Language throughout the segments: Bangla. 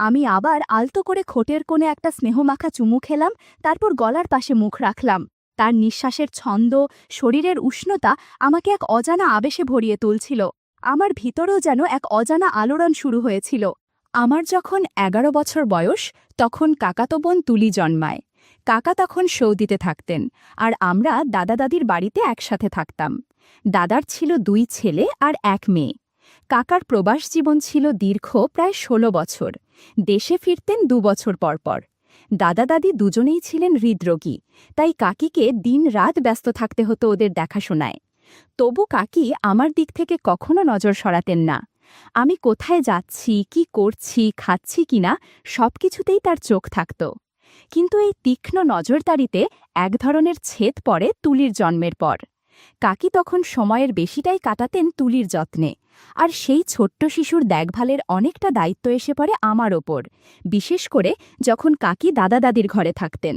আমি আবার আলতো করে খোটের কোণে একটা স্নেহমাখা চুমু খেলাম, তারপর গলার পাশে মুখ রাখলাম। তার নিঃশ্বাসের ছন্দ, শরীরের উষ্ণতা আমাকে এক অজানা আবেশে ভরিয়ে তুলছিল। আমার ভিতরেও যেন এক অজানা আলোড়ন শুরু হয়েছিল। আমার যখন ১১ বছর বয়স, তখন কাকাতো বোন তুলি জন্মায়। কাকা তখন সৌদিতে থাকতেন, আর আমরা দাদা দাদির বাড়িতে একসাথে থাকতাম। দাদার ছিল ২ ছেলে আর ১ মেয়ে। কাকার প্রবাস জীবন ছিল দীর্ঘ, প্রায় ১৬ বছর। দেশে ফিরতেন ২ বছর পরপর। দাদা দাদি দুজনেই ছিলেন হৃদরোগী, তাই কাকিকে দিন-রাত ব্যস্ত থাকতে হতো ওদের দেখাশোনায়। তবু কাকি আমার দিক থেকে কখনো নজর সরাতেন না। আমি কোথায় যাচ্ছি, কি করছি, খাচ্ছি কিনা, সবকিছুতেই তার চোখ থাকত। কিন্তু এই তীক্ষ্ণ নজরদারিতে এক ধরনের ছেদ পড়ে তুলির জন্মের পর। কাকি তখন সময়ের বেশিটাই কাটাতেন তুলির যত্নে, আর সেই ছোট্ট শিশুর দেখভালের অনেকটা দায়িত্ব এসে পড়ে আমার ওপর, বিশেষ করে যখন কাকি দাদা দাদির ঘরে থাকতেন।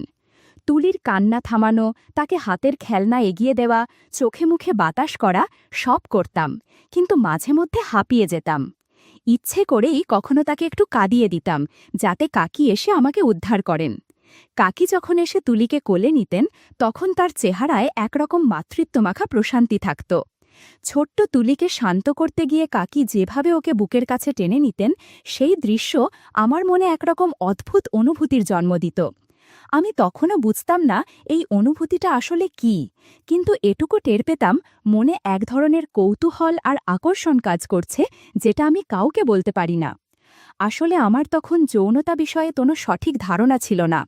তুলির কান্না থামানো, তাকে হাতের খেলনা এগিয়ে দেওয়া, চোখে মুখে বাতাস করা, সব করতাম, কিন্তু মাঝে মধ্যে হাঁপিয়ে যেতাম। ইচ্ছে করেই কখনো তাকে একটু কাঁদিয়ে দিতাম, যাতে কাকি এসে আমাকে উদ্ধার করেন। কাকি যখন এসে তুলিকে কোলে নিতেন, তখন তার চেহারায় একরকম মাতৃত্বমাখা প্রশান্তি থাকত। ছোট্ট তুলিকে শান্ত করতে গিয়ে কাকি যেভাবে ওকে বুকের কাছে টেনে নিতেন, সেই দৃশ্য আমার মনে একরকম অদ্ভুত অনুভূতির জন্ম দিত। আমি তখনও বুঝতাম না এই অনুভূতিটা আসলে কি, কিন্তু এটুকু টের পেতাম মনে এক ধরনের কৌতূহল আর আকর্ষণ কাজ করছে, যেটা আমি কাউকে বলতে পারি না। আসলে আমার তখন যৌনতা বিষয়ে কোনো সঠিক ধারণা ছিল না।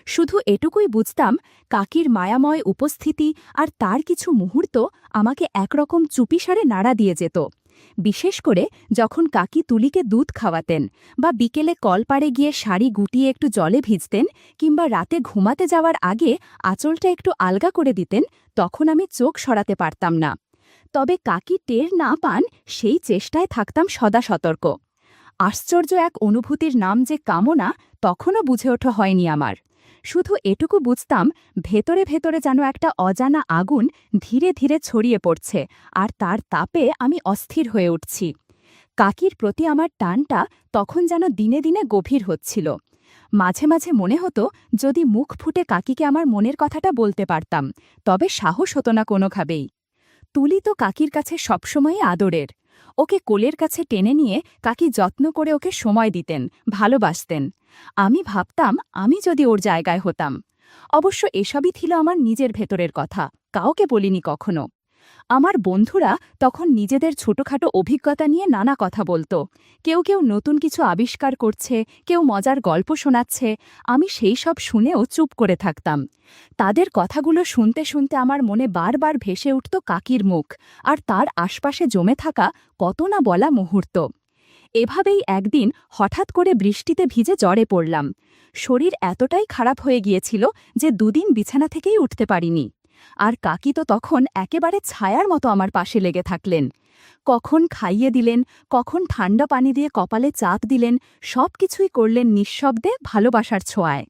শুধু এটুকুই বুঝতাম, কাকির মায়াময় উপস্থিতি আর তার কিছু মুহূর্ত আমাকে একরকম চুপিসারে নাড়া দিয়ে যেত। বিশেষ করে যখন কাকি তুলিকে দুধ খাওয়াতেন, বা বিকেলে কলপাড়ে গিয়ে শাড়ি গুটিয়ে একটু জলে ভিজতেন, কিংবা রাতে ঘুমাতে যাওয়ার আগে আঁচলটা একটু আলগা করে দিতেন, তখন আমি চোখ সরাতে পারতাম না। তবে কাকি টের না পান, সেই চেষ্টায় থাকতাম সদা সতর্ক। আশ্চর্য এক অনুভূতির নাম যে কামনা, তখনও বুঝে ওঠা হয়নি আমার। শুধু এটুকু বুঝতাম, ভেতরে ভেতরে যেন একটা অজানা আগুন ধীরে ধীরে ছড়িয়ে পড়ছে, আর তার তাপে আমি অস্থির হয়ে উঠছি। কাকির প্রতি আমার টানটা তখন যেন দিনে দিনে গভীর হচ্ছিল। মাঝে মাঝে মনে হতো, যদি মুখ ফুটে কাকিকে আমার মনের কথাটা বলতে পারতাম, তবে সাহস হতো না কোনোভাবেই। তুলি তো কাকির কাছে সবসময়ই আদরের। ওকে কোলের কাছে টেনে নিয়ে কাকি যত্ন করে ওকে সময় দিতেন, ভালোবাসতেন। আমি ভাবতাম, আমি যদি ওর জায়গায় হতাম। অবশ্য এসবই ছিল আমার নিজের ভেতরের কথা, কাউকে বলিনি কখনো। আমার বন্ধুরা তখন নিজেদের ছোটখাটো অভিজ্ঞতা নিয়ে নানা কথা বলতো। কেউ কেউ নতুন কিছু আবিষ্কার করছে, কেউ মজার গল্প শোনাচ্ছে। আমি সেই সব শুনেও চুপ করে থাকতাম। তাদের কথাগুলো শুনতে শুনতে আমার মনে বারবার ভেসে উঠত কাকির মুখ, আর তার আশপাশে জমে থাকা কত না বলা মুহূর্ত। এভাবেই একদিন হঠাৎ করে বৃষ্টিতে ভিজে জ্বরে পড়লাম। শরীর এতটাই খারাপ হয়ে গিয়েছিল যে ২ দিন বিছানা থেকেই উঠতে পারিনি। আর কাকি তো তখন একেবারে ছায়ার মতো আমার পাশে লেগে থাকলেন। কখন খাইয়ে দিলেন, কখন ঠান্ডা পানি দিয়ে কপালে চাপ দিলেন, সব কিছুই করলেন নিঃশব্দে, ভালোবাসার ছোঁয়ায়।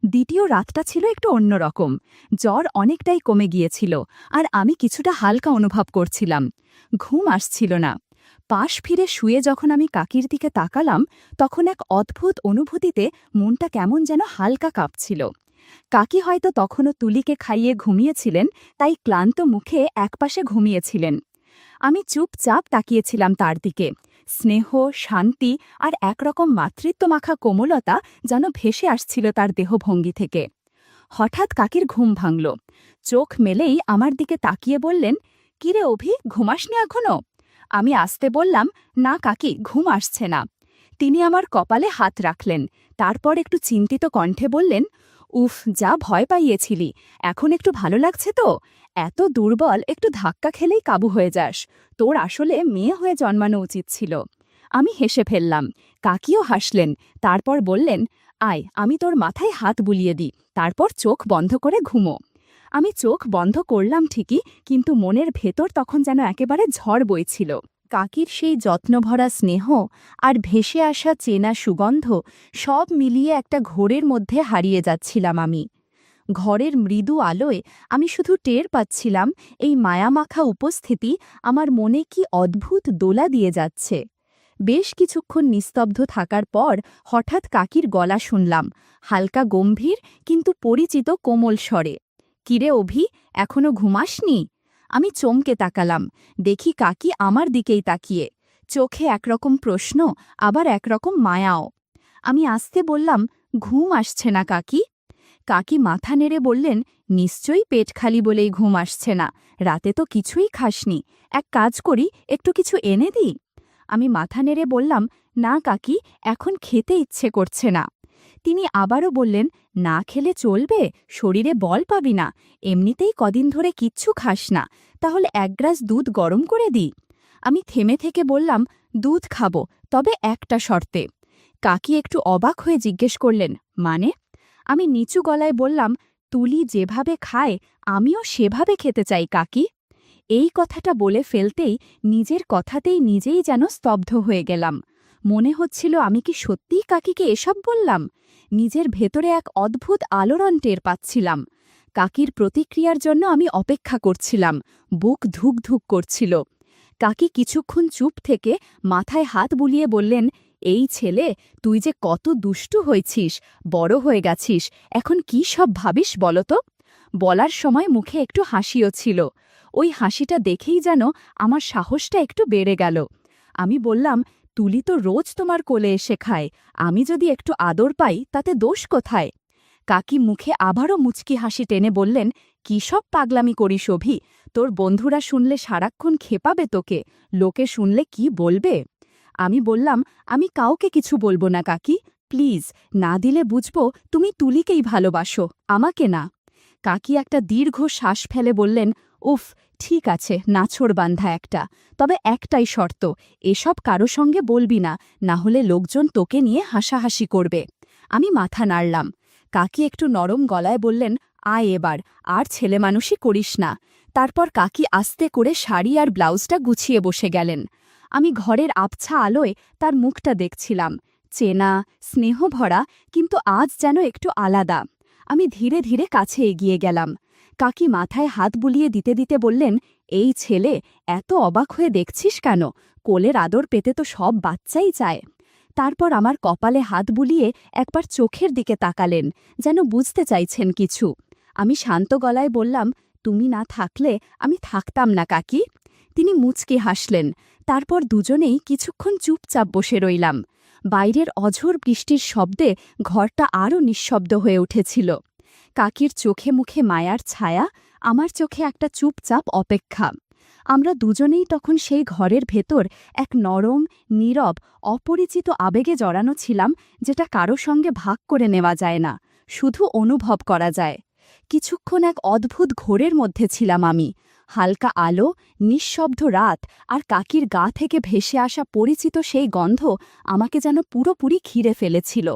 দ্বিতীয় রাতটা ছিল একটু অন্যরকম। জ্বর অনেকটাই কমে গিয়েছিল, আর আমি কিছুটা হালকা অনুভব করছিলাম। ঘুম আসছিল না। পাশ ফিরে শুয়ে যখন আমি কাকির দিকে তাকালাম, তখন এক অদ্ভুত অনুভূতিতে মনটা কেমন যেন হালকা কাঁপছিল। কাকি হয়তো তখনও তুলিকে খাইয়ে ঘুমিয়েছিলেন, তাই ক্লান্ত মুখে একপাশে ঘুমিয়েছিলেন। আমি চুপচাপ তাকিয়েছিলাম তার দিকে। স্নেহ, শান্তি আর একরকম মাতৃত্বমাখা কোমলতা যেন ভেসে আসছিল তার দেহভঙ্গি থেকে। হঠাৎ কাকির ঘুম ভাঙল। চোখ মেলেই আমার দিকে তাকিয়ে বললেন, কিরে অভি, ঘুমাসনি এখনো? আমি আস্তে বললাম, না কাকি, ঘুম আসছে না। তিনি আমার কপালে হাত রাখলেন, তারপর একটু চিন্তিত কণ্ঠে বললেন, উফ, যা ভয় পাইয়েছিলি, এখন একটু ভালো লাগছে তো? এত দুর্বল, একটু ধাক্কা খেলেই কাবু হয়ে যাস। তোর আসলে মেয়ে হয়ে জন্মানো উচিত ছিল। আমি হেসে ফেললাম। কাকিও হাসলেন, তারপর বললেন, আয়, আমি তোর মাথায় হাত বুলিয়ে দিই, তারপর চোখ বন্ধ করে ঘুমো। আমি চোখ বন্ধ করলাম ঠিকই, কিন্তু মনের ভেতর তখন যেন একেবারে ঝড় বইছিল। কাকির সেই যত্নভরা স্নেহ আর ভেসে আসা চেনা সুগন্ধ, সব মিলিয়ে একটা ঘোরের মধ্যে হারিয়ে যাচ্ছিলাম আমি। ঘরের মৃদু আলোয় আমি শুধু টের পাচ্ছিলাম, এই মায়ামাখা উপস্থিতি আমার মনে কি অদ্ভুত দোলা দিয়ে যাচ্ছে। বেশ কিছুক্ষণ নিস্তব্ধ থাকার পর হঠাৎ কাকির গলা শুনলাম, হালকা গম্ভীর কিন্তু পরিচিত কোমল স্বরে। কিরে অভি, এখনো ঘুমাসনি? আমি চমকে তাকালাম, দেখি কাকি আমার দিকেই তাকিয়ে, চোখে একরকম প্রশ্ন, আবার একরকম মায়াও। আমি আস্তে বললাম, ঘুম আসছে না কাকি? কাকি মাথা নেড়ে বললেন, নিশ্চয়ই পেট খালি বলেই ঘুম আসছে না, রাতে তো কিছুই খাসনি, এক কাজ করি, একটু কিছু এনে দিই? আমি মাথা নেড়ে বললাম, না কাকি, এখন খেতে ইচ্ছে করছে না। তিনি আবারও বললেন, না খেলে চলবে, শরীরে বল পাবি না, এমনিতেই কদিন ধরে কিচ্ছু খাস না, তাহলে এক গ্লাস দুধ গরম করে দিই? আমি থেমে থেকে বললাম, দুধ খাবো, তবে একটা শর্তে। কাকি একটু অবাক হয়ে জিজ্ঞেস করলেন, মানে? আমি নিচু গলায় বললাম, তুলি যেভাবে খায় আমিও সেভাবে খেতে চাই কাকি। এই কথাটা বলে ফেলতেই নিজের কথাতেই নিজেই যেন স্তব্ধ হয়ে গেলাম। মনে হচ্ছিল আমি কি সত্যিই কাকিকে এসব বললাম? নিজের ভেতরে এক অদ্ভুত আলোড়ন টের পাচ্ছিলাম। কাকির প্রতিক্রিয়ার জন্য আমি অপেক্ষা করছিলাম, বুক ধুক ধুক করছিল। কাকি কিছুক্ষণ চুপ থেকে মাথায় হাত বুলিয়ে বললেন, এই ছেলে, তুই যে কত দুষ্টু হয়েছিস, বড় হয়ে গেছিস, এখন কি সব ভাবিস বলতো? বলার সময় মুখে একটু হাসিও ছিল। ওই হাসিটা দেখেই যেন আমার সাহসটা একটু বেড়ে গেল। আমি বললাম, তুলি তো রোজ তোমার কোলে এসে খায়, আমি যদি একটু আদর পাই তাতে দোষ কোথায়? কাকি মুখে আবারও মুচকি হাসি টেনে বললেন, কি সব পাগলামি করিস অভি, তোর বন্ধুরা শুনলে সারাক্ষণ খেপাবে তোকে, লোকে শুনলে কি বলবে? আমি বললাম, আমি কাউকে কিছু বলবো না কাকি, প্লিজ, না দিলে বুঝবো তুমি তুলিকেই ভালোবাসো, আমাকে না। কাকি একটা দীর্ঘ শ্বাস ফেলে বললেন, উফ, ঠিক আছে, নাছোড়বান্ধা একটা, তবে একটাই শর্ত, এসব কারো সঙ্গে বলবি না, না হলে লোকজন তোকে নিয়ে হাসাহাসি করবে। আমি মাথা নাড়লাম। কাকি একটু নরম গলায় বললেন, আয় এবার, আর ছেলেমানুষই করিস না। তারপর কাকি আস্তে করে শাড়ি আর ব্লাউজটা গুছিয়ে বসে গেলেন। আমি ঘরের আবছা আলোয় তার মুখটা দেখছিলাম, চেনা, স্নেহভরা, কিন্তু আজ যেন একটু আলাদা। আমি ধীরে ধীরে কাছে এগিয়ে গেলাম। কাকি মাথায় হাত বুলিয়ে দিতে দিতে বললেন, এই ছেলে, এত অবাক হয়ে দেখছিস কেন? কোলের আদর পেতে তো সব বাচ্চাই চায়। তারপর আমার কপালে হাত বুলিয়ে একবার চোখের দিকে তাকালেন, যেন বুঝতে চাইছেন কিছু। আমি শান্ত গলায় বললাম, তুমি না থাকলে আমি থাকতাম না কাকি। তিনি মুচকি হাসলেন। তারপর দুজনেই কিছুক্ষণ চুপচাপ বসে রইলাম। বাইরের অঝোর বৃষ্টির শব্দে ঘরটা আরও নিঃশব্দ হয়ে উঠেছিল। কাকির চোখে মুখে মায়ার ছায়া, আমার চোখে একটা চুপচাপ অপেক্ষা। আমরা দুজনেই তখন সেই ঘরের ভেতর এক নরম, নীরব, অপরিচিত আবেগে জড়ানো ছিলাম, যেটা কারো সঙ্গে ভাগ করে নেওয়া যায় না, শুধু অনুভব করা যায়। কিছুক্ষণ এক অদ্ভুত ঘোরের মধ্যে ছিলাম আমি। হালকা আলো, নিঃশব্দ রাত, আর কাকির গা থেকে ভেসে আসা পরিচিত সেই গন্ধ আমাকে যেন পুরোপুরি ঘিরে ফেলেছিল।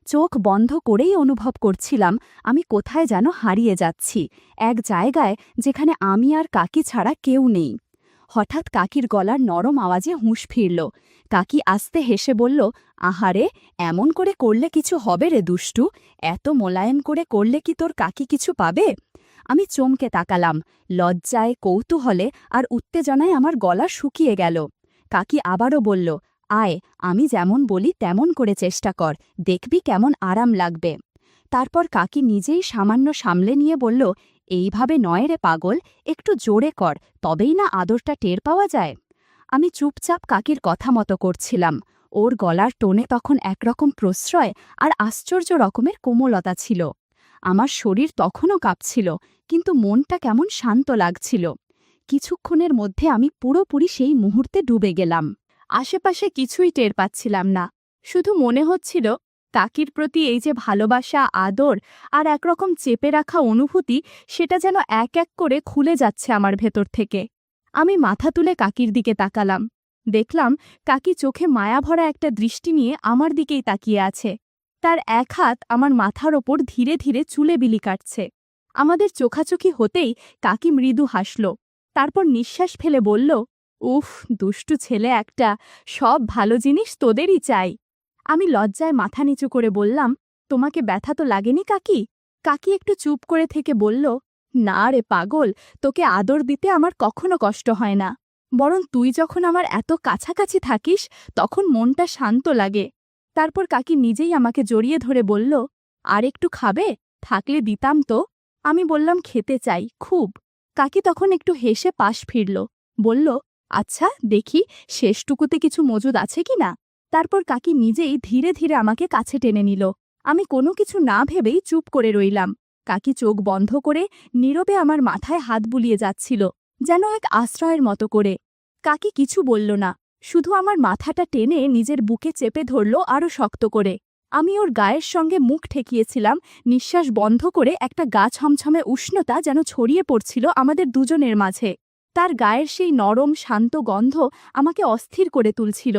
চোখ বন্ধ করেই অনুভব করছিলাম আমি কোথায় যেন হারিয়ে যাচ্ছি, এক জায়গায় যেখানে আমি আর কাকি ছাড়া কেউ নেই। হঠাৎ কাকির গলার নরম আওয়াজে হুঁশ ফিরল। কাকি আস্তে হেসে বলল, আহারে, এমন করে করলে কিছু হবে রে দুষ্টু, এত মোলায়েম করে করলে কি তোর কাকি কিছু পাবে? আমি চমকে তাকালাম, লজ্জায়, কৌতূহলে আর উত্তেজনায় আমার গলা শুকিয়ে গেল। কাকি আবারও বলল, আয়, আমি যেমন বলি তেমন করে চেষ্টা কর, দেখবি কেমন আরাম লাগবে। তারপর কাকি নিজেই সামান্য সামলে নিয়ে বলল, এইভাবে নয় রে পাগল, একটু জোরে কর, তবেই না আদরটা টের পাওয়া যায়। আমি চুপচাপ কাকির কথা মতো করছিলাম। ওর গলার টোনে তখন একরকম প্রশ্রয় আর আশ্চর্য রকমের কোমলতা ছিল। আমার শরীর তখনও কাঁপছিল, কিন্তু মনটা কেমন শান্ত লাগছিল। কিছুক্ষণের মধ্যে আমি পুরোপুরি সেই মুহূর্তে ডুবে গেলাম। আশেপাশে কিছুই টের পাচ্ছিলাম না, শুধু মনে হচ্ছিল কাকির প্রতি এই যে ভালোবাসা, আদর আর একরকম চেপে রাখা অনুভূতি, সেটা যেন এক এক করে খুলে যাচ্ছে আমার ভেতর থেকে। আমি মাথা তুলে কাকির দিকে তাকালাম। দেখলাম কাকি চোখে মায়াভরা একটা দৃষ্টি নিয়ে আমার দিকেই তাকিয়ে আছে। তার এক হাত আমার মাথার ওপর ধীরে ধীরে চুলে বিলি কাটছে। আমাদের চোখাচোখি হতেই কাকি মৃদু হাসল, তারপর নিঃশ্বাস ফেলে বলল, উফ, দুষ্টু ছেলে একটা, সব ভালো জিনিস তোদেরই চাই। আমি লজ্জায় মাথা নিচু করে বললাম, তোমাকে ব্যথা তো লাগেনি কাকি? কাকি একটু চুপ করে থেকে বলল, না রে পাগল, তোকে আদর দিতে আমার কখনো কষ্ট হয় না। বরং তুই যখন আমার এত কাছাকাছি থাকিস তখন মনটা শান্ত লাগে। তারপর কাকি নিজেই আমাকে জড়িয়ে ধরে বলল, আর একটু খাবে? থাকলে দিতাম তো। আমি বললাম, খেতে চাই খুব। কাকি তখন একটু হেসে পাশ ফিরল, বলল, আচ্ছা দেখি শেষটুকুতে কিছু মজুদ আছে কি না। তারপর কাকি নিজেই ধীরে ধীরে আমাকে কাছে টেনে নিল। আমি কোনো কিছু না ভেবেই চুপ করে রইলাম। কাকি চোখ বন্ধ করে নীরবে আমার মাথায় হাত বুলিয়ে যাচ্ছিল, যেন এক আশ্রয়ের মতো করে। কাকি কিছু বলল না, শুধু আমার মাথাটা টেনে নিজের বুকে চেপে ধরল আরও শক্ত করে। আমি ওর গায়ের সঙ্গে মুখ ঠেকিয়েছিলাম, নিঃশ্বাস বন্ধ করে। একটা গা ছমছমে উষ্ণতা যেন ছড়িয়ে পড়ছিল আমাদের দুজনের মাঝে। তার গায়ের সেই নরম শান্ত গন্ধ আমাকে অস্থির করে তুলছিল।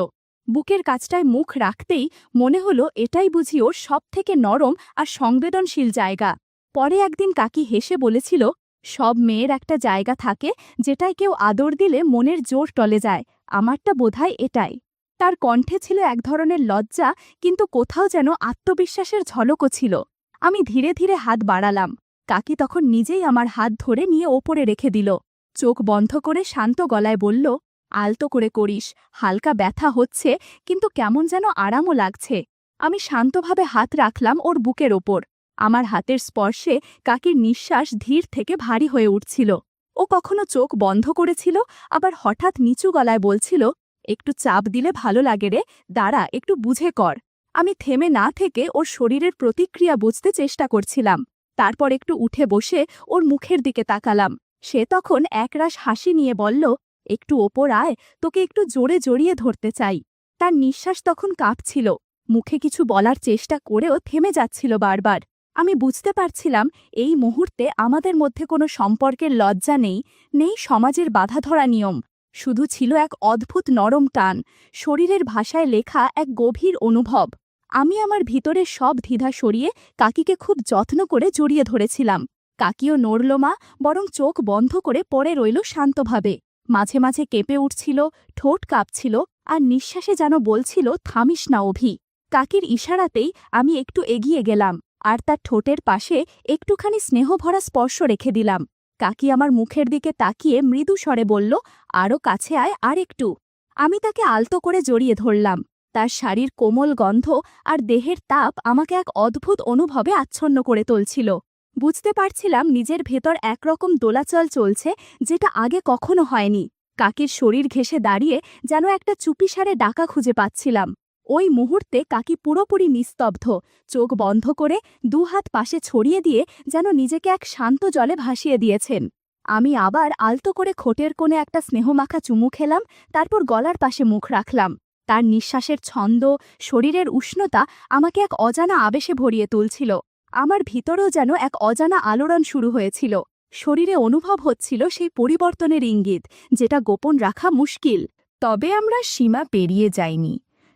বুকের কাছটায় মুখ রাখতেই মনে হলো এটাই বুঝি ওর সবথেকে নরম আর সংবেদনশীল জায়গা। পরে একদিন কাকি হেসে বলেছিল, সব মেয়ের একটা জায়গা থাকে যেটায় কেউ আদর দিলে মনের জোর টলে যায়, আমারটা বোধহয় এটাই। তার কণ্ঠে ছিল এক ধরনের লজ্জা, কিন্তু কোথাও যেন আত্মবিশ্বাসের ঝলকও ছিল। আমি ধীরে ধীরে হাত বাড়ালাম। কাকি তখন নিজেই আমার হাত ধরে নিয়ে ওপরে রেখে দিল। চোখ বন্ধ করে শান্ত গলায় বলল, আলতো করে করিস, হালকা ব্যথা হচ্ছে কিন্তু কেমন যেন আরামও লাগছে। আমি শান্তভাবে হাত রাখলাম ওর বুকের ওপর। আমার হাতের স্পর্শে কাকির নিঃশ্বাস ধীর থেকে ভারী হয়ে উঠছিল। ও কখনো চোখ বন্ধ করেছিল, আবার হঠাৎ নিচু গলায় বলছিল, একটু চাপ দিলে ভালো লাগে রে, দাঁড়া একটু বুঝে কর। আমি থেমে না থেকে ওর শরীরের প্রতিক্রিয়া বুঝতে চেষ্টা করছিলাম। তারপর একটু উঠে বসে ওর মুখের দিকে তাকালাম। সে তখন একরাশ হাসি নিয়ে বলল, একটু ওপর আয়, তোকে একটু জোরে জড়িয়ে ধরতে চাই। তার নিঃশ্বাস তখন কাঁপছিল, মুখে কিছু বলার চেষ্টা করেও থেমে যাচ্ছিল বারবার। আমি বুঝতে পারছিলাম এই মুহূর্তে আমাদের মধ্যে কোনো সম্পর্কের লজ্জা নেই, নেই সমাজের বাধাধরা নিয়ম। শুধু ছিল এক অদ্ভুত নরম টান, শরীরের ভাষায় লেখা এক গভীর অনুভব। আমি আমার ভিতরের সব দ্বিধা সরিয়ে কাকিকে খুব যত্ন করে জড়িয়ে ধরেছিলাম। কাকিও নড়ল মা, বরং চোখ বন্ধ করে পড়ে রইল শান্তভাবে। মাঝে মাঝে কেঁপে উঠছিল, ঠোঁট কাঁপছিল, আর নিঃশ্বাসে যেন বলছিল, থামিস না অভি। কাকির ইশারাতেই আমি একটু এগিয়ে গেলাম, আর তার ঠোঁটের পাশে একটুখানি স্নেহভরা স্পর্শ রেখে দিলাম। কাকি আমার মুখের দিকে তাকিয়ে মৃদু স্বরে বলল, আরও কাছে আয়, আর একটু। আমি তাকে আলতো করে জড়িয়ে ধরলাম। তার শাড়ির কোমল গন্ধ আর দেহের তাপ আমাকে এক অদ্ভুত অনুভবে আচ্ছন্ন করে তুলছিল। বুঝতে পারছিলাম নিজের ভেতর একরকম দোলাচল চলছে, যেটা আগে কখনো হয়নি। কাকির শরীর ঘেঁষে দাঁড়িয়ে যেন একটা চুপিসারে ডাকা খুঁজে পাচ্ছিলাম। ওই মুহূর্তে কাকি পুরোপুরি নিস্তব্ধ, চোখ বন্ধ করে দুহাত পাশে ছড়িয়ে দিয়ে যেন নিজেকে এক শান্ত জলে ভাসিয়ে দিয়েছেন। আমি আবার আলতো করে ঠোঁটের কোণে একটা স্নেহমাখা চুমু খেলাম, তারপর গলার পাশে মুখ রাখলাম। তার নিঃশ্বাসের ছন্দ, শরীরের উষ্ণতা আমাকে এক অজানা আবেশে ভরিয়ে তুলছিল। আমার ভিতরেও যেন এক অজানা আলোড়ন শুরু হয়েছিল। শরীরে অনুভব হচ্ছিল সেই পরিবর্তনের ইঙ্গিত, যেটা গোপন রাখা মুশকিল। তবে আমরা সীমা পেরিয়ে যাইনি,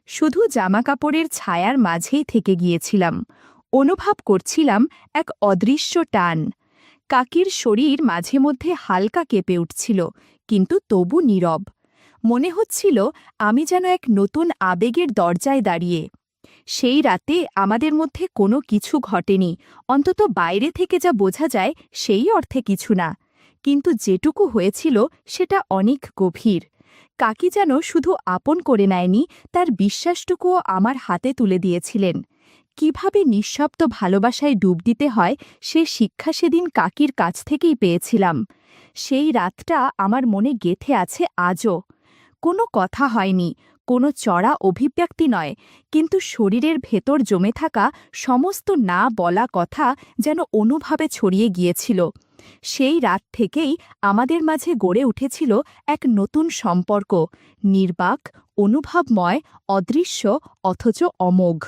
শুধু জামাকাপড়ের ছায়ার মাঝেই থেকে গিয়েছিলাম। অনুভব করছিলাম এক অদৃশ্য টান। কাকির শরীর মাঝে মধ্যে হালকা কেঁপে উঠছিল, কিন্তু তবু নীরব। মনে হচ্ছিল আমি যেন এক নতুন আবেগের দরজায় দাঁড়িয়ে। সেই রাতে আমাদের মধ্যে কোনো কিছু ঘটেনি, অন্তত বাইরে থেকে যা বোঝা যায় সেই অর্থে কিছু না। কিন্তু যেটুকু হয়েছিল সেটা অনেক গভীর। কাকি যেন শুধু আপন করে নেয়নি, তার বিশ্বাসটুকুও আমার হাতে তুলে দিয়েছিলেন। কিভাবে নিঃশব্দ ভালোবাসায় ডুব দিতে হয় সে শিক্ষা সেদিন কাকির কাছ থেকেই পেয়েছিলাম। সেই রাতটা আমার মনে গেঁথে আছে আজও। কোনো কথা হয়নি, কোনো চড়া অভিব্যক্তি নয়, কিন্তু শরীরের ভেতর জমে থাকা সমস্ত না বলা কথা যেন অনুভবে ছড়িয়ে গিয়েছিল। সেই রাত থেকেই আমাদের মাঝে গড়ে উঠেছিল এক নতুন সম্পর্ক, নির্বাক, অনুভবময়, অদৃশ্য অথচ অমোঘ।